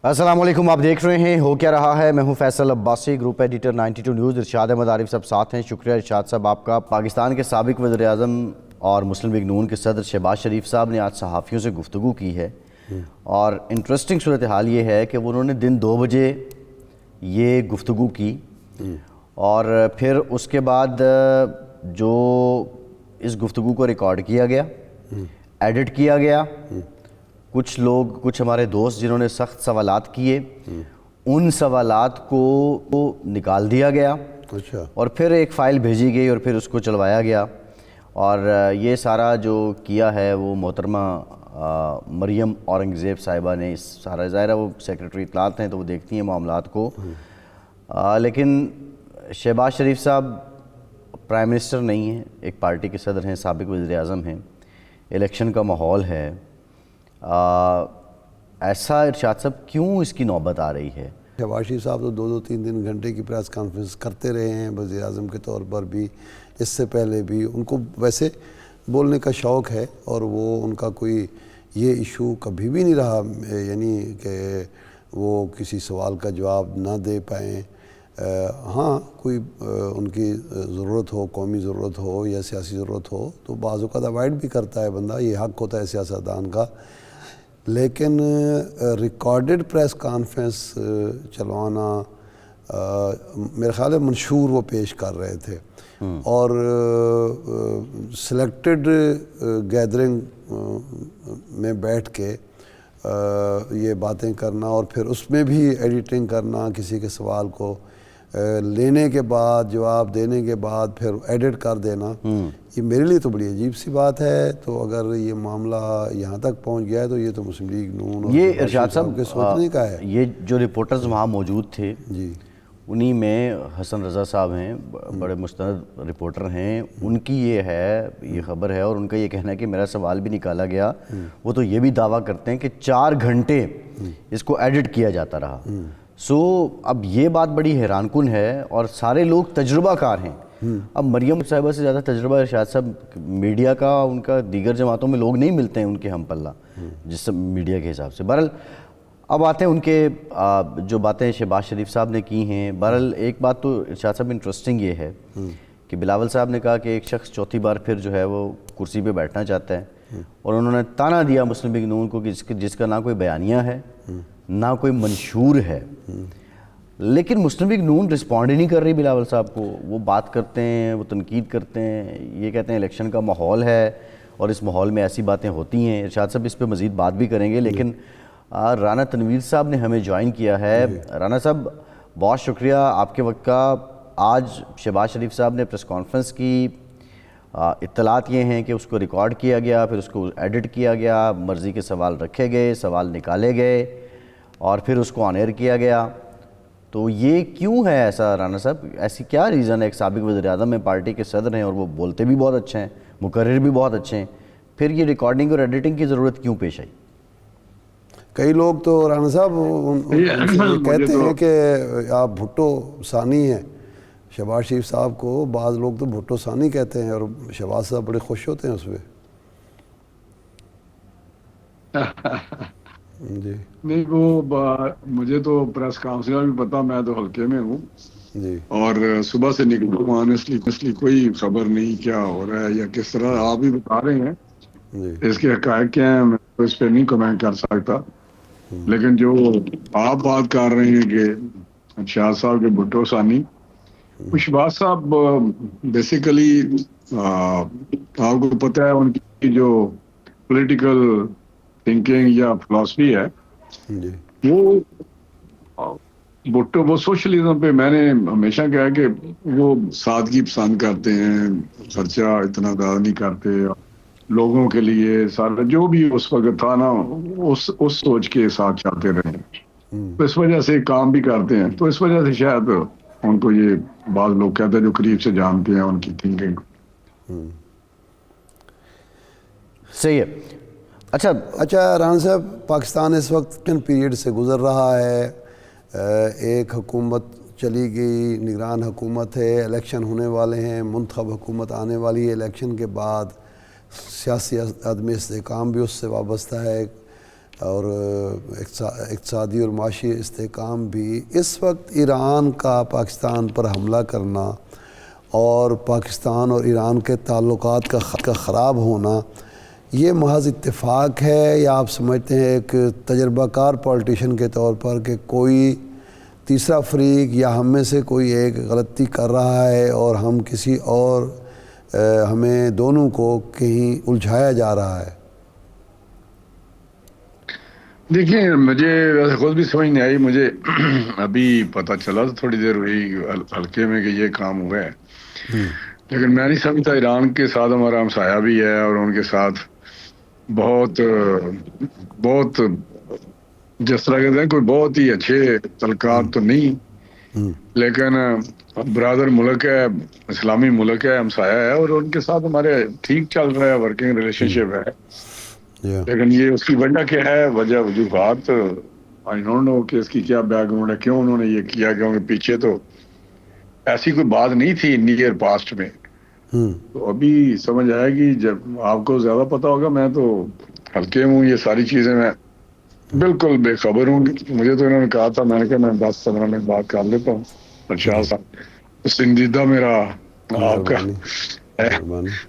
السلام علیکم، آپ دیکھ رہے ہیں ہو کیا رہا ہے۔ میں ہوں Faisal Abbasi, group editor 92 News. Irshad Ahmed Arif sahab ساتھ ہیں۔ شکریہ ارشاد صاحب آپ کا۔ پاکستان کے سابق وزیر اعظم اور مسلم لیگ نون کے صدر شہباز شریف صاحب نے آج صحافیوں سے گفتگو کی ہے، اور انٹرسٹنگ صورتحال یہ ہے کہ انہوں نے دن 2 بجے یہ گفتگو کی، اور پھر اس کے بعد جو اس گفتگو کو ریکارڈ کیا گیا، ایڈٹ کیا گیا، کچھ لوگ، کچھ ہمارے دوست جنہوں نے سخت سوالات کیے، ان سوالات کو نکال دیا گیا، اور پھر ایک فائل بھیجی گئی اور پھر اس کو چلوایا گیا۔ اور یہ سارا جو کیا ہے وہ محترمہ مریم اورنگزیب صاحبہ نے اس سارا، ظاہر ہے وہ سیکرٹری اطلاعات ہیں تو وہ دیکھتی ہیں معاملات کو، لیکن شہباز شریف صاحب پرائم منسٹر نہیں ہیں، ایک پارٹی کے صدر ہیں، سابق وزیر اعظم ہیں، الیکشن کا ماحول ہے، ایسا ارشاد صاحب کیوں اس کی نوبت آ رہی ہے؟ شہباز شریف صاحب تو 2-3 گھنٹے کی پریس کانفرنس کرتے رہے ہیں وزیر اعظم کے طور پر بھی، اس سے پہلے بھی ان کو ویسے بولنے کا شوق ہے، اور وہ ان کا کوئی یہ ایشو کبھی بھی نہیں رہا، یعنی کہ وہ کسی سوال کا جواب نہ دے پائیں۔ ہاں کوئی ان کی ضرورت ہو، قومی ضرورت ہو یا سیاسی ضرورت ہو تو بعض اوقات اوائڈ بھی کرتا ہے بندہ، یہ حق ہوتا ہے سیاستدان کا، لیکن ریکارڈڈ پریس کانفرنس چلوانا میرے خیال ہے منشور وہ پیش کر رہے تھے، اور سلیکٹڈ گیدرنگ میں بیٹھ کے یہ باتیں کرنا، اور پھر اس میں بھی ایڈیٹنگ کرنا، کسی کے سوال کو لینے کے بعد، جواب دینے کے بعد پھر ایڈٹ کر دینا، یہ میرے لیے تو بڑی عجیب سی بات ہے۔ تو اگر یہ معاملہ یہاں تک پہنچ گیا ہے تو یہ تو مسلم لیگ نون اور یہ ارشاد صاحب کے سوچنے کا ہے۔ یہ جو رپورٹرز وہاں موجود تھے، جی، انہی میں حسن رضا صاحب ہیں، بڑے مستند رپورٹر ہیں، ان کی یہ خبر ہے، اور ان کا یہ کہنا ہے کہ میرا سوال بھی نکالا گیا، وہ تو یہ بھی دعویٰ کرتے ہیں کہ 4 گھنٹے اس کو ایڈٹ کیا جاتا رہا۔ اب یہ بات بڑی حیران کن ہے، اور سارے لوگ تجربہ کار ہیں۔ اب مریم صاحبہ سے زیادہ تجربہ ارشاد صاحب میڈیا کا، ان کا دیگر جماعتوں میں لوگ نہیں ملتے ہیں ان کے ہم پلہ جس میڈیا کے حساب سے۔ بہرحال اب آتے ہیں ان کے جو باتیں شہباز شریف صاحب نے کی ہیں۔ بہرحال ایک بات تو ارشاد صاحب انٹرسٹنگ یہ ہے کہ بلاول صاحب نے کہا کہ ایک شخص چوتھی بار پھر جو ہے وہ کرسی پہ بیٹھنا چاہتا ہے، اور انہوں نے تانا دیا مسلم لیگ نون کو کہ جس کا نہ کوئی بیانیہ ہے نہ کوئی منشور ہے، لیکن مسلم لیگ نون رسپونڈ ہی نہیں کر رہی بلاول صاحب کو۔ وہ بات کرتے ہیں، وہ تنقید کرتے ہیں، یہ کہتے ہیں الیکشن کا ماحول ہے اور اس ماحول میں ایسی باتیں ہوتی ہیں۔ ارشاد صاحب اس پہ مزید بات بھی کریں گے، لیکن رانا تنویر صاحب نے ہمیں جوائن کیا ہے۔ رانا صاحب بہت شکریہ آپ کے وقت کا۔ آج شہباز شریف صاحب نے پریس کانفرنس کی، اطلاعات یہ ہیں کہ اس کو ریکارڈ کیا گیا، پھر اس کو ایڈٹ کیا گیا، مرضی کے سوال رکھے گئے، سوال نکالے گئے، اور پھر اس کو آن ایئر کیا گیا۔ تو یہ کیوں ہے ایسا رانا صاحب؟ ایسی کیا ریزن ہے؟ ایک سابق وزیر اعظم میں پارٹی کے صدر ہیں، اور وہ بولتے بھی بہت اچھے ہیں، مقرر بھی بہت اچھے ہیں، پھر یہ ریکارڈنگ اور ایڈیٹنگ کی ضرورت کیوں پیش آئی؟ کئی لوگ تو رانا صاحب یہ کہتے ہیں کہ آپ بھٹو ثانی ہیں شہباز شریف صاحب کو، بعض لوگ تو بھٹو ثانی کہتے ہیں، اور شہباز صاحب بڑے خوش ہوتے ہیں اس پہ۔ جی نہیں، وہ مجھے تو پریس کانفرنس کا بھی پتا، میں تو حلقے میں ہوں، جی، اور صبح سے نکلوں آنیسٹلی کوئی خبر نہیں کیا ہو رہا ہے یا کس طرح آپ بھی بتا رہے ہیں، جی، اس کے حقائق کیا ہیں میں تو اس پہ نہیں کمنٹ کر سکتا، لیکن جو آپ بات کر رہے ہیں کہ شاہ صاحب کے بھٹو ثانی، شہباز صاحب بیسیکلی آپ کو پتہ ہے ان کی جو پولیٹیکل تھنکنگ یا فلسفی ہے، جی، وہ سوشلزم پہ میں نے ہمیشہ کہا کہ وہ سادگی پسند کرتے ہیں، خرچہ اتنا زیادہ نہیں کرتے، لوگوں کے لیے سارا جو بھی اس وقت تھا نا اس سوچ کے ساتھ چلتے رہے، تو اس وجہ سے کام بھی کرتے ہیں، تو اس وجہ سے شاید ان کو یہ بعض لوگ کہتے ہیں جو قریب سے جانتے ہیں ان کی تھنکنگ۔ صحیح ہے۔ اچھا رانا صاحب، پاکستان اس وقت کن پیریڈ سے گزر رہا ہے؟ ایک حکومت چلی گئی، نگران حکومت ہے، الیکشن ہونے والے ہیں، منتخب حکومت آنے والی ہے، الیکشن کے بعد سیاسی عدم استحکام بھی اس سے وابستہ ہے، اور اقتصادی اور معاشی استحکام بھی، اس وقت ایران کا پاکستان پر حملہ کرنا اور پاکستان اور ایران کے تعلقات کا خراب ہونا یہ محض اتفاق ہے، یا آپ سمجھتے ہیں ایک تجربہ کار پولیٹیشین کے طور پر کہ کوئی تیسرا فریق یا ہم میں سے کوئی ایک غلطی کر رہا ہے اور ہم کسی اور ہمیں دونوں کو کہیں الجھایا جا رہا ہے؟ دیکھیں، مجھے ویسے خود بھی سمجھ نہیں آئی، مجھے ابھی پتہ چلا تو تھوڑی دیر ہوئی حلقے میں کہ یہ کام ہوا ہے، لیکن میں نہیں سمجھتا ایران کے ساتھ ہمارا ہمسایہ بھی ہے اور ان کے ساتھ بہت بہت جس طرح کہتے ہیں کوئی بہت ہی اچھے تعلقات تو نہیں، لیکن برادر ملک ہے، اسلامی ملک ہے، ہمسایہ ہے، اور ان کے ساتھ ہمارے ٹھیک چل رہا ہے، ورکنگ ریلیشن شپ ہے. لیکن یہ اس کی وجہ کیا ہے، وجہ وجوہات آئی ڈونٹ نو کہ اس کی کیا بیک گراؤنڈ ہے، کیوں انہوں نے یہ کیا، کیونکہ پیچھے تو ایسی کوئی بات نہیں تھی نیئر پاسٹ میں. تو ابھی سمجھ آئے گی جب آپ کو زیادہ پتا ہوگا. میں تو ہلکے ہوں، یہ ساری چیزیں میں بالکل بے خبر ہوں. مجھے تو انہوں نے کہا تھا، میں نے کہا میں 10-15 منٹ بات کر لیتا ہوں. ارشاد صاحب پسندیدہ میرا آپ کا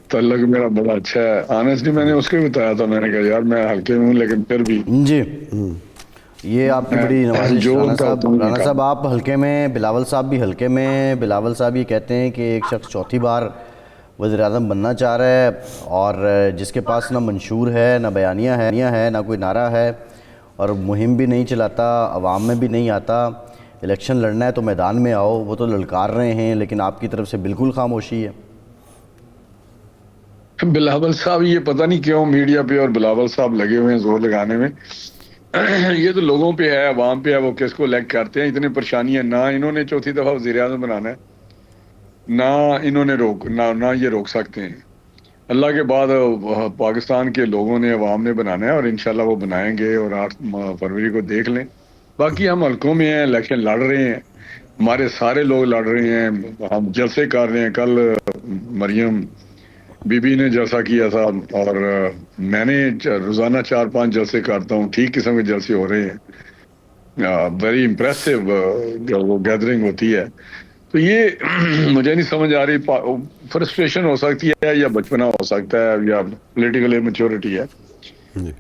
تعلق میرا بڑا اچھا ہے. آنیسٹلی میں نے اس کو بتایا تھا، میں نے کہا یار میں ہلکے میں ہوں لیکن پھر بھی جی یہ آپ کی بڑی نوازش. رانا صاحب آپ حلقے میں، بلاول صاحب بھی حلقے میں. بلاول صاحب یہ کہتے ہیں کہ ایک شخص چوتھی بار وزیر اعظم بننا چاہ رہا ہے اور جس کے پاس نہ منشور ہے، نہ بیانیہ ہے، نہ کوئی نعرہ ہے، اور مہم بھی نہیں چلاتا، عوام میں بھی نہیں آتا. الیکشن لڑنا ہے تو میدان میں آؤ. وہ تو للکار رہے ہیں لیکن آپ کی طرف سے بالکل خاموشی ہے. بلاول صاحب یہ پتہ نہیں کیوں میڈیا پہ اور بلاول صاحب لگے ہوئے ہیں زور لگانے میں. یہ تو لوگوں پہ ہے، عوام پہ ہے، وہ کس کو الیکٹ کرتے ہیں. اتنی پریشانیاں، نہ انہوں نے چوتھی دفعہ وزیر اعظم بنانا ہے، نہ انہوں نے نہ یہ روک سکتے ہیں. اللہ کے بعد پاکستان کے لوگوں نے، عوام نے بنانا ہے، اور انشاءاللہ وہ بنائیں گے. اور 8 فروری کو دیکھ لیں. باقی ہم حلقوں میں ہیں، الیکشن لڑ رہے ہیں، ہمارے سارے لوگ لڑ رہے ہیں، ہم جلسے کر رہے ہیں. کل مریم بی بی نے جلسہ کیا تھا اور میں نے روزانہ 4-5 جلسے کرتا ہوں. ٹھیک قسم کے جلسے ہو رہے ہیں، ویری امپریسو وہ گیدرنگ ہوتی ہے. تو یہ مجھے نہیں سمجھ آ رہی، فرسٹریشن ہو سکتی ہے یا بچپنا ہو سکتا ہے یا پولیٹیکل ایمیچورٹی ہے.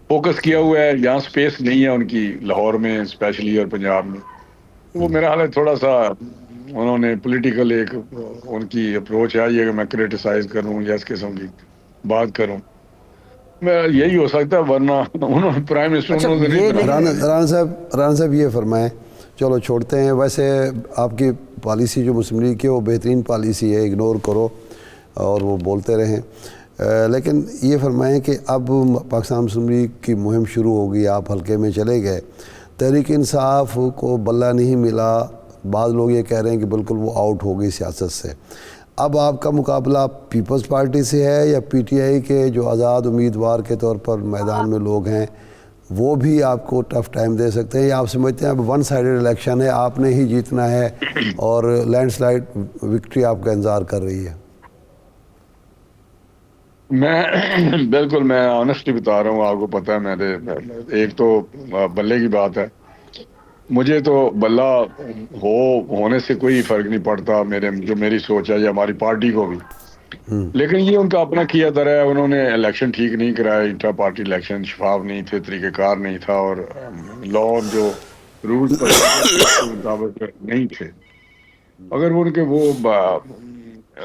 فوکس کیا ہوا ہے، یہاں سپیس نہیں ہے ان کی، لاہور میں اسپیشلی اور پنجاب میں. وہ میرا حال ہے تھوڑا سا انہوں نے پولیٹیکل ایک ان کی اپروچ ہے یہ کہ میں کرٹیسائز کروں یا اس قسم کی بات کروں. یہی ہو سکتا ہے، ورنہ انہوں نے پرائم منسٹر. رانا صاحب یہ فرمائیں، چلو چھوڑتے ہیں. ویسے آپ کی پالیسی جو مسلم لیگ کی وہ بہترین پالیسی ہے، اگنور کرو اور وہ بولتے رہیں. لیکن یہ فرمائیں کہ اب پاکستان مسلم لیگ کی مہم شروع ہوگی، آپ حلقے میں چلے گئے، تحریک انصاف کو بلہ نہیں ملا. بعض لوگ یہ کہہ رہے ہیں کہ بالکل وہ آؤٹ ہو گئی سیاست سے. اب آپ کا مقابلہ پیپلز پارٹی سے ہے یا پی ٹی آئی کے جو آزاد امیدوار کے طور پر میدان میں لوگ ہیں وہ بھی آپ کو ٹف ٹائم دے سکتے ہیں، یا آپ سمجھتے ہیں اب ون سائیڈڈ الیکشن ہے، آپ نے ہی جیتنا ہے اور لینڈ سلائڈ وکٹری آپ کا انتظار کر رہی ہے؟ بالکل میں آنیسٹلی بتا رہا ہوں، آپ کو پتہ ہے میرے ایک تو بلے کی بات ہے، مجھے تو بلہ ہونے سے کوئی فرق نہیں پڑتا، جو میری سوچ ہے یا ہماری پارٹی کو بھی. لیکن یہ ان کا اپنا کیا طرح ہے. انہوں نے الیکشن ٹھیک نہیں کرایا، انٹرا پارٹی الیکشن شفاف نہیں تھے، طریقہ کار نہیں تھا، اور لا جو رولز پر مطابق نہیں تھے. اگر ان کے وہ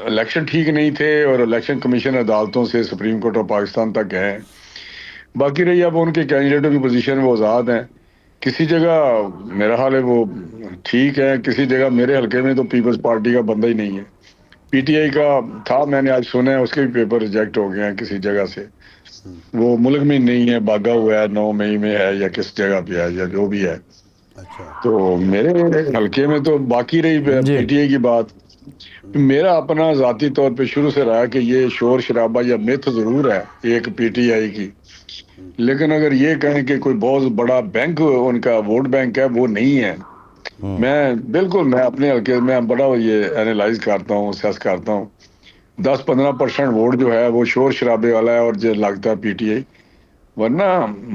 الیکشن ٹھیک نہیں تھے اور الیکشن کمیشن عدالتوں سے سپریم کورٹ آف پاکستان تک گئے. باقی رہی اب ان کے کینڈیڈیٹوں کی پوزیشن، وہ آزاد ہیں. کسی جگہ میرا حال ہے وہ ٹھیک ہے، کسی جگہ میرے حلقے میں تو پیپلز پارٹی کا بندہ ہی نہیں ہے. پی ٹی آئی کا تھا، میں نے آج سنا ہے اس کے بھی پیپر ریجیکٹ ہو گئے ہیں کسی جگہ سے. وہ ملک میں نہیں ہے، بھاگا ہوا ہے، 9 مئی میں ہے یا کس جگہ پہ ہے یا جو بھی ہے. تو میرے حلقے میں تو باقی رہی پی ٹی آئی کی بات. میرا اپنا ذاتی طور پہ شروع سے رہا کہ یہ شور شرابہ یا میتھ ضرور ہے ایک پی ٹی آئی کی، لیکن اگر یہ کہیں کہ کوئی بہت بڑا بینک ان کا ووٹ بینک ہے، وہ نہیں ہے. میں بالکل میں اپنے حلقے میں بڑا یہ اینالائز کرتا ہوں، سیس کرتا ہوں. 10-15% ووٹ جو ہے وہ شور شرابے والا ہے، اور جو لگتا ہے پی ٹی آئی ورنہ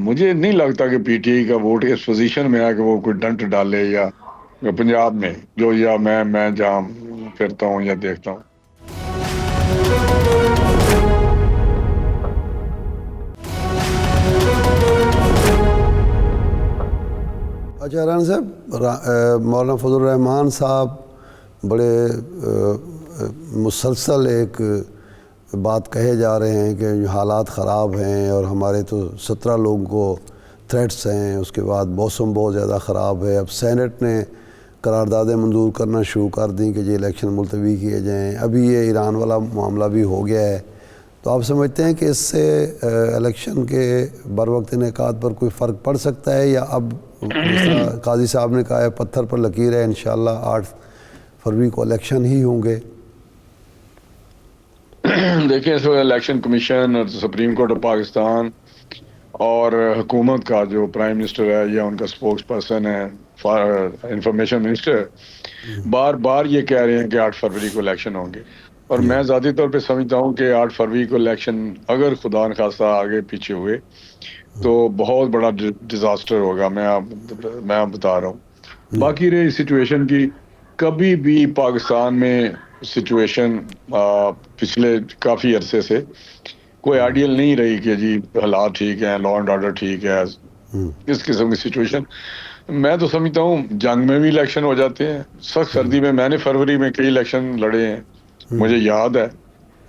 مجھے نہیں لگتا کہ پی ٹی آئی کا ووٹ اس پوزیشن میں ہے کہ وہ کوئی ڈنٹ ڈالے یا پنجاب میں جو یا میں جہاں پھرتا ہوں یا دیکھتا ہوں. اچھا رانا صاحب، مولانا فضل الرحمان صاحب بڑے مسلسل ایک بات کہے جا رہے ہیں کہ حالات خراب ہیں اور ہمارے تو 17 لوگوں کو تھریٹس ہیں، اس کے بعد موسم بہت زیادہ خراب ہے. اب سینٹ نے قراردادیں منظور کرنا شروع کر دیں کہ یہ الیکشن ملتوی کیے جائیں. ابھی یہ ایران والا معاملہ بھی ہو گیا ہے. تو آپ سمجھتے ہیں کہ اس سے الیکشن کے بروقت انعقاد پر کوئی فرق پڑ سکتا ہے، یا اب جس طرح قاضی صاحب نے کہا ہے پتھر پر لکیر ہے، انشاءاللہ 8 فروری کو الیکشن ہی ہوں گے؟ دیکھیں اس وقت الیکشن کمیشن اور سپریم کورٹ آف پاکستان اور حکومت کا جو پرائم منسٹر ہے یا ان کا سپوکس پرسن ہے انفارمیشن منسٹر بار بار یہ کہہ رہے ہیں کہ 8 فروری کو الیکشن ہوں گے. اور میں ذاتی طور پہ سمجھتا ہوں کہ 8 فروری کو الیکشن اگر خدا نخواستہ آگے پیچھے ہوئے تو بہت بڑا ڈیزاسٹر ہوگا. میں بتا رہا ہوں. باقی رہی سچویشن کی، کبھی بھی پاکستان میں سچویشن پچھلے کافی عرصے سے کوئی آئیڈیل نہیں رہی کہ جی حالات ٹھیک ہیں، لا اینڈ آرڈر ٹھیک ہے. اس قسم کی سچویشن میں تو سمجھتا ہوں جنگ میں بھی الیکشن ہو جاتے ہیں. سخت سردی میں نے فروری میں کئی الیکشن لڑے ہیں، مجھے یاد ہے.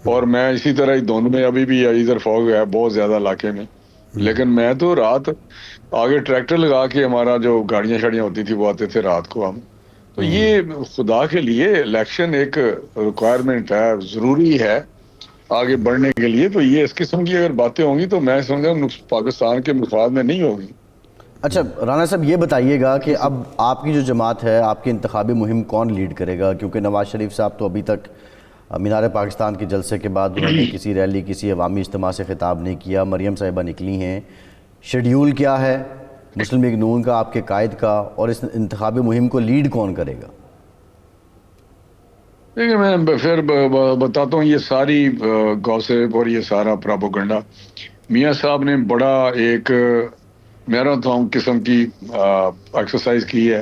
اور میں اسی طرح ہی دھند میں ابھی بھی ادھر فوگ ہے بہت زیادہ علاقے میں، لیکن میں تو رات آگے ٹریکٹر لگا کے ہمارا جو گاڑیاں شاڑیاں ہوتی تھی وہ آتے تھے رات کو ہم. تو یہ خدا کے لیے الیکشن ایک ریکوائرمنٹ ہے، ضروری ہے آگے بڑھنے کے لیے. تو یہ اس قسم کی اگر باتیں ہوں گی تو میں سمجھا پاکستان کے مفاد میں نہیں ہوگی. اچھا رانا صاحب یہ بتائیے گا کہ اب آپ کی جو جماعت ہے، آپ کی انتخابی مہم کون لیڈ کرے گا؟ کیونکہ نواز شریف صاحب تو ابھی تک مینار پاکستان کے جلسے کے بعد انہوں نے کسی ریلی کسی عوامی اجتماع سے خطاب نہیں کیا. مریم صاحبہ نکلی ہیں. شیڈیول کیا ہے مسلم لیگ نون کا، آپ کے قائد کا، اور اس انتخابی مہم کو لیڈ کون کرے گا؟ دیکھیں میں پھر بتاتا ہوں، یہ ساری گوسپ اور یہ سارا پراپوگنڈا میاں صاحب نے بڑا ایک میراتھن قسم کی ایکسرسائز کی ہے.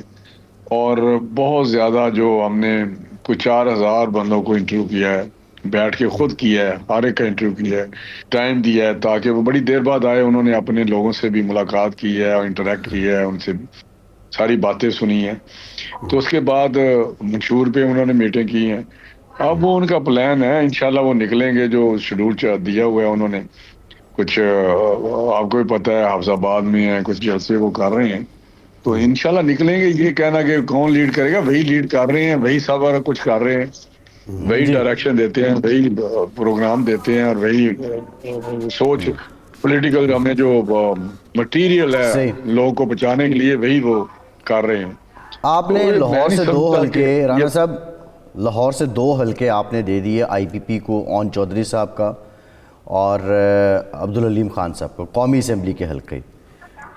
اور بہت زیادہ جو ہم نے کوئی 4000 بندوں کو انٹرویو کیا ہے، بیٹھ کے خود کیا ہے، ہر ایک کا انٹرویو کیا ہے، ٹائم دیا ہے تاکہ وہ بڑی دیر بعد آئے. انہوں نے اپنے لوگوں سے بھی ملاقات کی ہے اور انٹریکٹ کیا ہے، ان سے ساری باتیں سنی ہیں. تو اس کے بعد منشور پہ انہوں نے میٹنگ کی ہیں. اب وہ ان کا پلان ہے، انشاءاللہ وہ نکلیں گے جو شیڈول دیا ہوا ہے انہوں نے. کچھ آپ کو بھی پتہ ہے حافظ آباد میں ہیں، کچھ جلسے وہ کر رہے ہیں. تو انشاءاللہ نکلیں گے. یہ کہنا کہ کون لیڈ کرے گا، وہی لیڈ کر رہے ہیں، وہی سب کچھ کر رہے ہیں، وہی ڈائریکشن دیتے ہیں، وہی پروگرام دیتے ہیں، اور وہی سوچ پولیٹیکل ہمیں جو مٹیریل ہے صحیح. لوگوں کو بچانے کے لیے وہی وہ کر رہے ہیں. آپ نے میں لاہور نہیں سے 2 سمجھتا حلقے کہ رانا صاحب، لاہور سے 2 حلقے آپ نے دے دیے آئی پی پی کو، اون چودھری صاحب کا اور عبدالعلیم خان صاحب کو، قومی اسمبلی کے حلقے.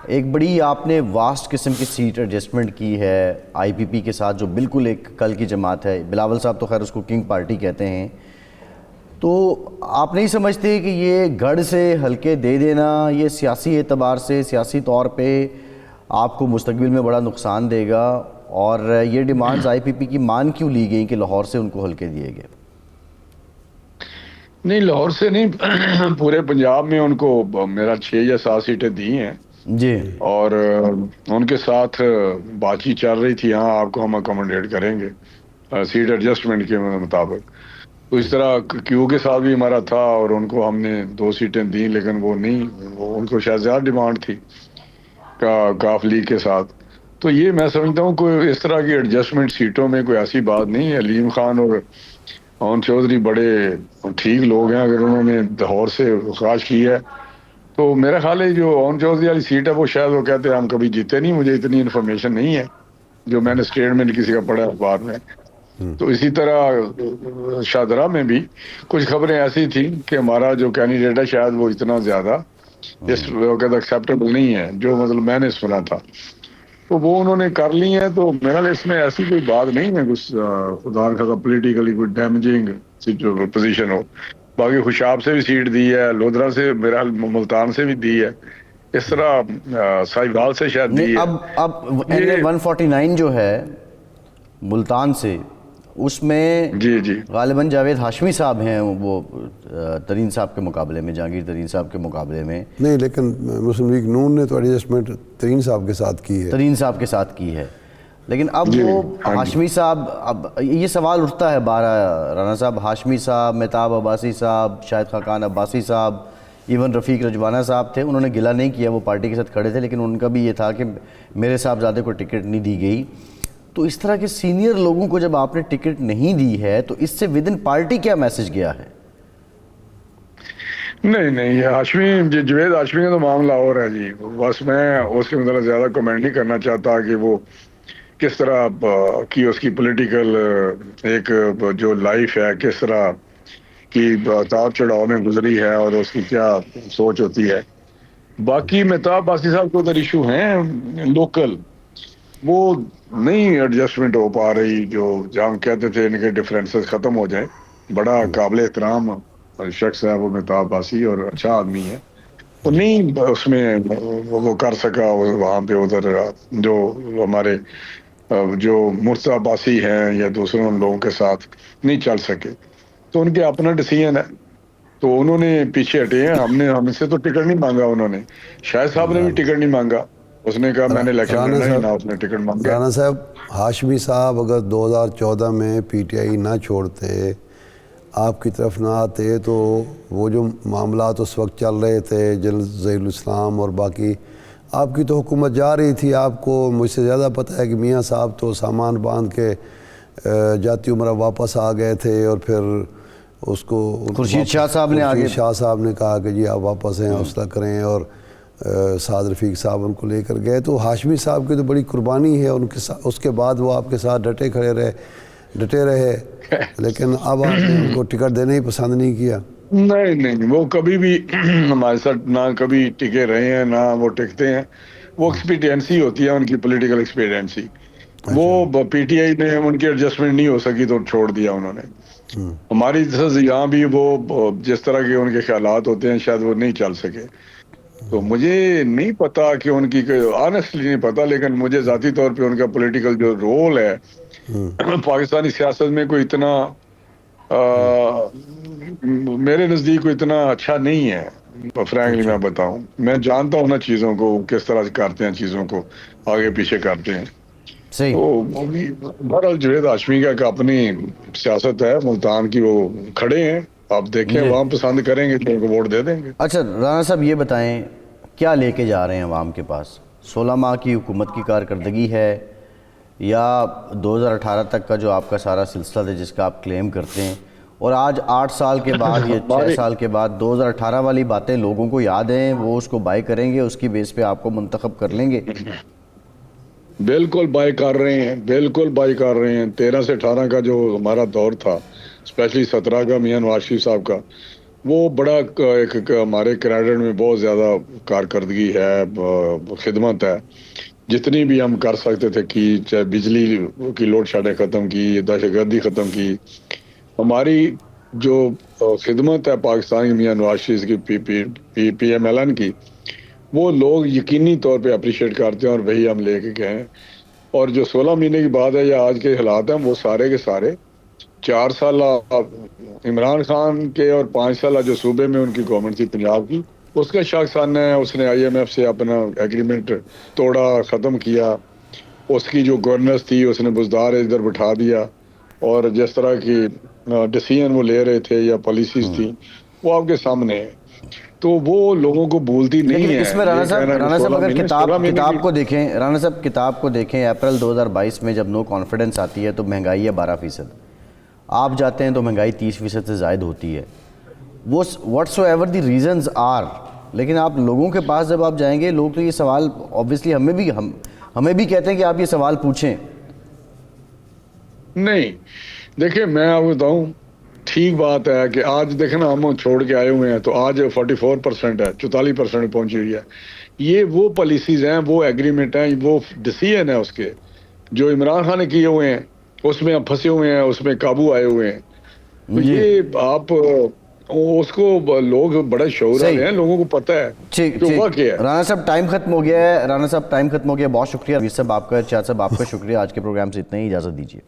ایک بڑی آپ نے واسٹ قسم کی سیٹ ایڈجسٹمنٹ کی ہے آئی پی پی کے ساتھ، جو بالکل ایک کل کی جماعت ہے. بلاول صاحب تو خیر اس کو کنگ پارٹی کہتے ہیں. تو آپ نہیں سمجھتے کہ یہ گڑھ سے حلقے دے دینا یہ سیاسی اعتبار سے، سیاسی طور پہ آپ کو مستقبل میں بڑا نقصان دے گا؟ اور یہ ڈیمانڈز آئی پی پی کی مان کیوں لی گئیں کہ لاہور سے ان کو حلقے دیے گئے؟ نہیں، لاہور سے نہیں، پورے پنجاب میں ان کو میرا 6 یا 7 سیٹیں دی ہیں. جی. اور ان کے ساتھ بات چیت چل رہی تھی، ہاں آپ کو ہم اکوموڈیٹ کریں گے سیٹ ایڈجسٹمنٹ کے مطابق. تو اس طرح کیو کے ساتھ بھی ہمارا تھا، اور ان کو ہم نے 2 سیٹیں دیں، لیکن وہ نہیں، وہ ان کو شاید زیادہ ڈیمانڈ تھی کاف لیگ کے ساتھ. تو یہ میں سمجھتا ہوں کوئی اس طرح کی ایڈجسٹمنٹ سیٹوں میں کوئی ایسی بات نہیں ہے. علیم خان اور اون چودھری بڑے ٹھیک لوگ ہیں. اگر انہوں نے لاہور سے خواہش کی ہے تو میرا خیال ہے جو اون چودھری والی سیٹ ہے وہ شاید وہ کہتے ہیں ہم کبھی جیتے نہیں. مجھے اتنی انفارمیشن نہیں ہے جو میں نے اسٹیٹمنٹ کسی کا پڑھا اخبار میں. تو اسی طرح شاہدرہ میں بھی کچھ خبریں ایسی تھیں کہ ہمارا جو کینڈیڈیٹ ہے شاید وہ اتنا زیادہ اس وقت ایکسیپٹیبل نہیں ہے جو مطلب میں نے سنا تھا. تو وہ انہوں نے کر لی ہیں. تو میرا اس میں ایسی کوئی بات نہیں ہے کچھ خدا کا پولیٹیکلی کوئی ڈیمیجنگ پوزیشن ہو. باقی خوشاب سے بھی سیٹ دی ہے، لودھرا سے، میرا ملتان سے بھی دی ہے. اس طرح ساہیوال سے شاید دی ہے. اب NA-149 جو ہے ملتان سے، اس میں جی جی غالباً جاوید ہاشمی صاحب ہیں وہ ترین صاحب کے مقابلے میں، جہانگیر ترین صاحب کے مقابلے میں. نہیں، لیکن مسلم لیگ نون نے تو ایڈجسٹمنٹ ترین صاحب کے ساتھ کی ہے. ترین صاحب کے ساتھ کی ہے، لیکن اب وہ ہاشمی صاحب، اب یہ سوال اٹھتا ہے رانا صاحب، ہاشمی صاحب، مہتاب عباسی صاحب، شاہد خاقان عباسی صاحب، ایون رفیق رجوانہ صاحب تھے، انہوں نے گلہ نہیں کیا، وہ پارٹی کے ساتھ کھڑے تھے، لیکن ان کا بھی یہ تھا کہ میرے صاحبزادے کو ٹکٹ نہیں دی گئی. تو اس طرح کے سینئر لوگوں کو جب آپ نے ٹکٹ نہیں دی ہے تو اس سے ود ان پارٹی کیا میسج گیا ہے؟ نہیں یہ ہاشمی جوید ہاشمی کا تو معاملہ اور ہے جی. بس میں اس کے مطلب زیادہ کمنٹ نہیں کرنا چاہتا کہ وہ کس طرح کی اس کی پولیٹیکل ایک جو لائف ہے کس طرح کی اتار چڑھاؤ میں گزری ہے اور اس کی کیا سوچ ہوتی ہے. باقی مہتاب عباسی صاحب کو ادھر ایشو ہیں لوکل، وہ نہیں ایڈجسٹمنٹ ہو پا رہی، جو جہاں کہتے تھے ان کے ڈفرینسز ختم ہو جائے. بڑا قابل احترام شخص ہے وہ مہتاب عباسی اور اچھا آدمی ہے، وہ نہیں اس میں وہ کر سکا وہاں پہ ادھر جو ہمارے جو مرتضیٰ عباسی ہیں یا دوسروں لوگوں کے ساتھ نہیں چل سکے. تو ان کے اپنا ڈیسیژن ہے، تو انہوں نے پیچھے ہٹے ہیں. ہم سے تو ٹکٹ نہیں مانگا انہوں نے، شاہد صاحب نے بھی ٹکٹ نہیں مانگا. اس نے کہا میں نے الیکشن لڑنا ہی نہ، اس نے ٹکٹ مانگا. رانا صاحب، ہاشمی صاحب اگر 2014 میں پی ٹی آئی نہ چھوڑتے، آپ کی طرف نہ آتے، تو وہ جو معاملات اس وقت چل رہے تھے جنرل ظہیر الاسلام اور باقی، آپ کی تو حکومت جا رہی تھی. آپ کو مجھ سے زیادہ پتہ ہے کہ میاں صاحب تو سامان باندھ کے جاتی عمرہ واپس آ گئے تھے، اور پھر اس کو خورشید شاہ صاحب نے خورشید شاہ صاحب نے کہا کہ جی آپ واپس ہیں، حوصلہ کریں، اور سعد رفیق صاحب ان کو لے کر گئے. تو ہاشمی صاحب کی تو بڑی قربانی ہے ان کے ساتھ، اس کے بعد وہ آپ کے ساتھ ڈٹے رہے، لیکن اب آپ نے ان کو ٹکٹ دینا ہی پسند نہیں کیا. نہیں وہ کبھی بھی ہمارے ساتھ نہ کبھی ٹکے رہے ہیں نہ وہ ٹکتے ہیں. وہ ایکسپیڈینسی ہوتی ہے ان کی، پولیٹیکل ایکسپیڈینسی. وہ پی ٹی آئی نے ان کی ایڈجسٹمنٹ نہیں ہو سکی تو چھوڑ دیا انہوں نے. ہماری یہاں بھی وہ جس طرح کے ان کے خیالات ہوتے ہیں شاید وہ نہیں چل سکے. تو مجھے نہیں پتا کہ ان کی آنیسٹلی نہیں پتا، لیکن مجھے ذاتی طور پہ ان کا پولیٹیکل جو رول ہے پاکستانی سیاست میں کوئی اتنا میرے نزدیک کوئی اتنا اچھا نہیں ہے. فرینکلی میں بتاؤں، میں جانتا ہوں نا چیزوں کو کس طرح کرتے ہیں، چیزوں کو آگے پیچھے کرتے ہیں. صحیح. تو بہرحال جوید ہاشمی کا ایک اپنی سیاست ہے ملتان کی، وہ کھڑے ہیں، آپ دیکھیں وہاں پسند کریں گے تو ان کو ووٹ دے دیں گے. اچھا رانا صاحب یہ بتائیں، کیا لے کے جا رہے ہیں عوام کے پاس؟ 16 ماہ کی حکومت کی کارکردگی ہے، یا 2018 تک کا جو آپ کا سارا سلسلہ تھا جس کا آپ کلیم کرتے ہیں، اور آج 8 سال کے بعد یا 6 سال کے بعد 2018 والی باتیں لوگوں کو یاد ہیں، وہ اس کو بائی کریں گے، اس کی بیس پہ آپ کو منتخب کر لیں گے؟ بالکل بائی کر رہے ہیں، بالکل بائی کر رہے ہیں. 13 سے 18 کا جو ہمارا دور تھا، اسپیشلی 17 کا میاں نواز شریف صاحب کا، وہ بڑا ایک ہمارے کریڈٹ میں بہت زیادہ کارکردگی ہے، خدمت ہے. جتنی بھی ہم کر سکتے تھے کی، چاہے بجلی کی لوڈ شیڈیں ختم کی، دہشت گردی ختم کی. ہماری جو خدمت ہے پاکستان کی میاں نواز شریف کی پی ایم ایل این کی، وہ لوگ یقینی طور پہ اپریشیٹ کرتے ہیں، اور وہی ہم لے کے گئے ہیں. اور جو 16 مہینے کی بات ہے یا آج کے حالات ہیں، وہ سارے کے سارے 4 سال عمران خان کے اور 5 سال جو صوبے میں ان کی گورنمنٹ تھی پنجاب کی، اس کا شخصان ہے. اس نے آئی ایم ایف سے اپنا ایگریمنٹ توڑا، ختم کیا. اس کی جو گورننس تھی اس نے بزدار ادھر بٹھا دیا، اور جس طرح کی ڈیسیژن وہ لے رہے تھے یا پالیسیز تھیں وہ آپ کے سامنے ہے. تو وہ لوگوں کو بھولتی نہیں ہے. لیکن اس میں رانا صاحب اگر کتاب کو دیکھیں، رانا صاحب کتاب کو دیکھیں، اپریل 2022 میں جب نو کانفیڈنس آتی ہے تو مہنگائی ہے 12%، آپ جاتے ہیں تو مہنگائی 30% سے زائد ہوتی ہے. وہ whatever the reasons are, لیکن آپ لوگوں کے پاس جب آپ جائیں گے، لوگ تو یہ سوال اوبویسلی ہمیں بھی کہتے ہیں کہ آپ یہ سوال پوچھیں. نہیں دیکھیں، میں آپ کو بتاؤں، ٹھیک بات ہے کہ آج دیکھیں نا ہم چھوڑ کے آئے ہوئے ہیں تو آج 44% ہے، 44% پہنچی ہوئی ہے. یہ وہ پالیسیز ہیں، وہ ایگریمنٹ ہیں، وہ ڈیسیژن ہے اس کے جو عمران خان نے کیے ہوئے ہیں، اس میں ہم پھنسے ہوئے ہیں، اس میں قابو آئے ہوئے ہیں. تو یہ آپ اس کو لوگ بڑا شعور صحیح. ہیں, لوگوں کو پتہ ہے ٹھیک کہ ہوا کیا ہے. رانا صاحب ٹائم ختم ہو گیا ہے, رانا صاحب ٹائم ختم ہو گیا. بہت شکریہ ویر صاحب آپ کا, ارشاد صاحب آپ کا شکریہ. آج کے پروگرام سے اتنا ہی, اجازت دیجیے.